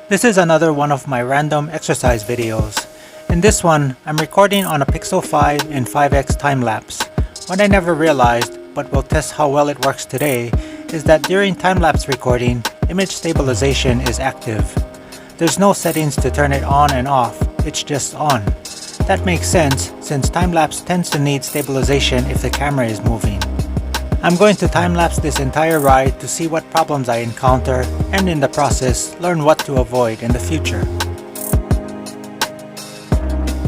This is another one of my random exercise videos. In this one, I'm recording on a Pixel 5 in 5x time-lapse. What I never realized, but will test how well it works today, is that during time-lapse recording, image stabilization is active. There's no settings to turn it on and off, it's just on. That makes sense since time-lapse tends to need stabilization if the camera is moving. I'm going to time-lapse this entire ride to see what problems I encounter and in the process learn what to avoid in the future.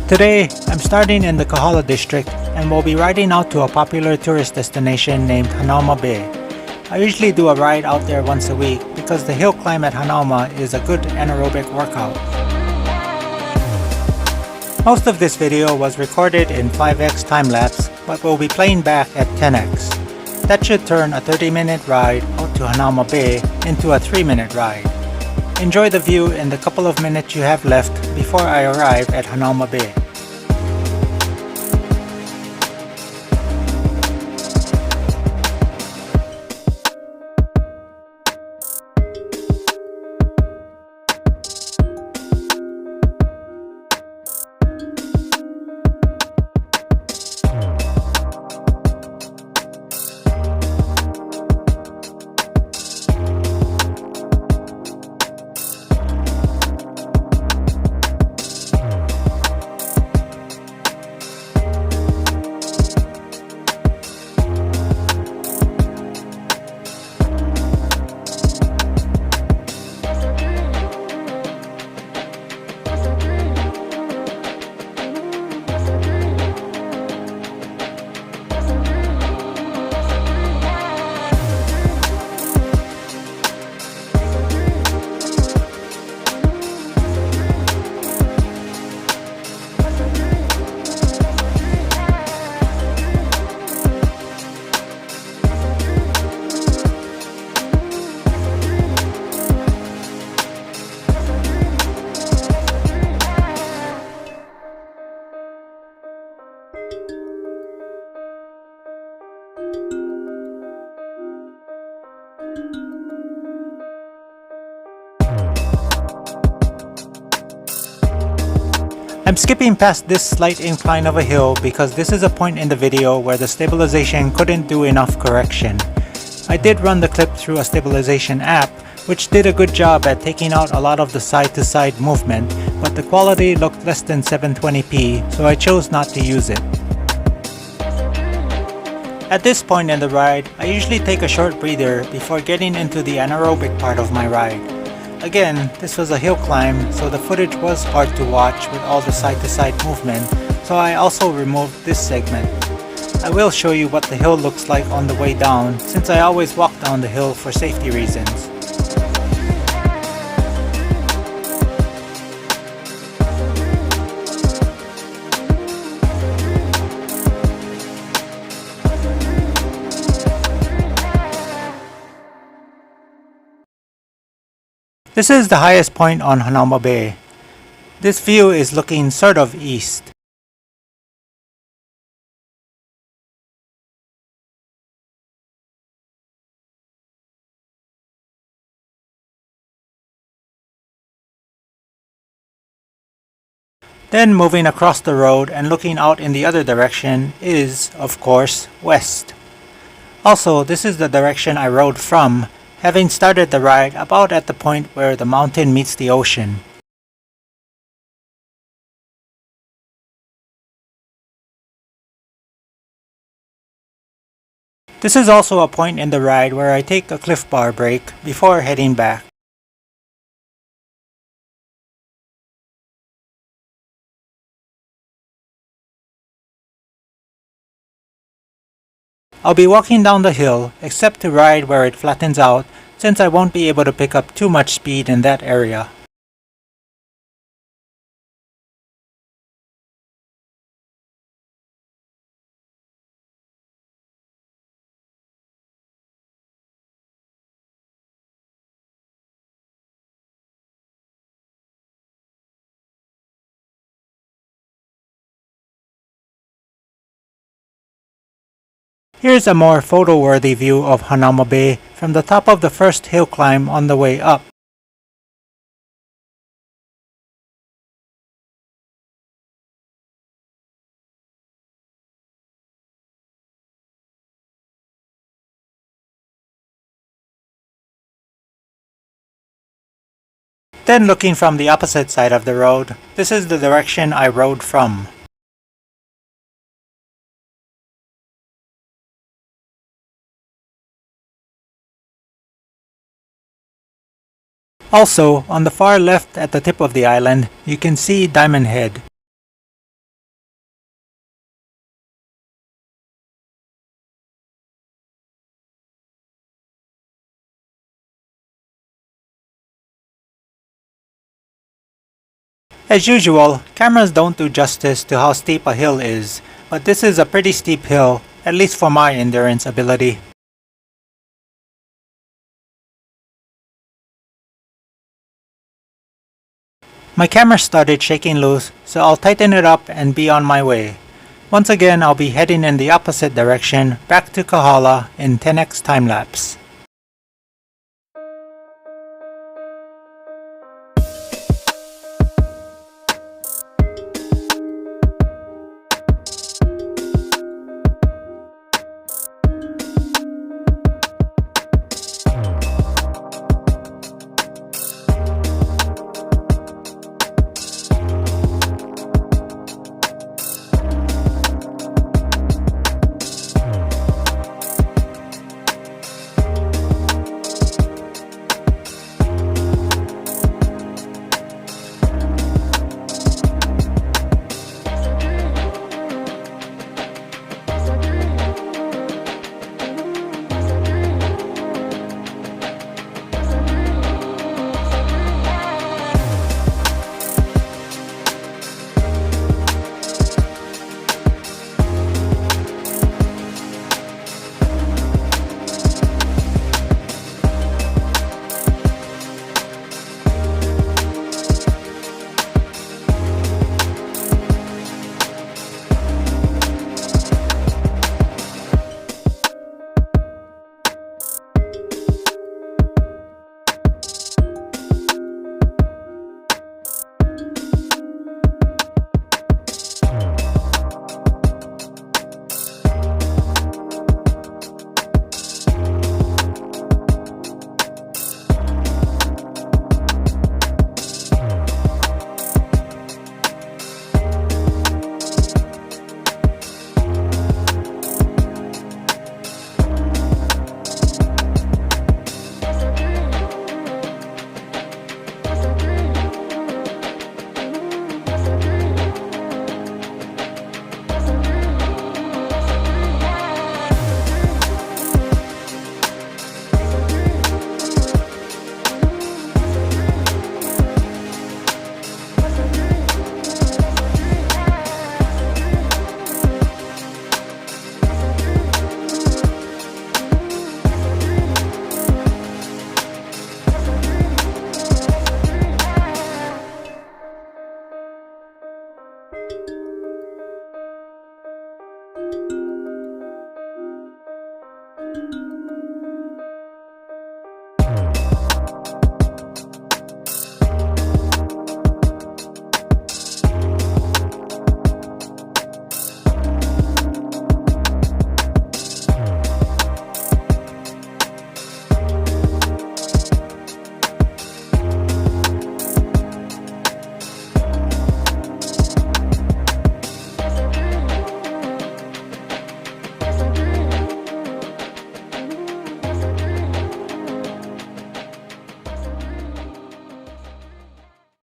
Today, I'm starting in the KAHALA district and will be riding out to a popular tourist destination named HANAUMA Bay. I usually do a ride out there once a week because the hill climb at HANAUMA is a good anaerobic workout. Most of this video was recorded in 5x time-lapse but will be playing back at 10x. That should turn a 30-minute ride out to HANAUMA Bay into a 3-minute ride. Enjoy the view in the couple of minutes you have left before I arrive at HANAUMA Bay. I'm skipping past this slight incline of a hill because this is a point in the video where the stabilization couldn't do enough correction. I did run the clip through a stabilization app, which did a good job at taking out a lot of the side-to-side movement, but the quality looked less than 720p, so I chose not to use it. At this point in the ride, I usually take a short breather before getting into the anaerobic part of my ride. Again, this was a hill climb, so the footage was hard to watch with all the side-to-side movement, so I also removed this segment. I will show you what the hill looks like on the way down, since I always walk down the hill for safety reasons. This is the highest point on HANAUMA Bay. This view is looking sort of east. Then moving across the road and looking out in the other direction is, of course, west. Also, this is the direction I rode from, having started the ride about at the point where the mountain meets the ocean. This is also a point in the ride where I take a Cliff Bar break before heading back. I'll be walking down the hill, except to ride where it flattens out, since I won't be able to pick up too much speed in that area. Here's a more photo-worthy view of HANAUMA Bay from the top of the first hill climb on the way up. Then looking from the opposite side of the road, this is the direction I rode from. Also, on the far left at the tip of the island, you can see Diamond Head. As usual, cameras don't do justice to how steep a hill is, but this is a pretty steep hill, at least for my endurance ability. My camera started shaking loose, so I'll tighten it up and be on my way. Once again, I'll be heading in the opposite direction, back to KAHALA in 10x time-lapse.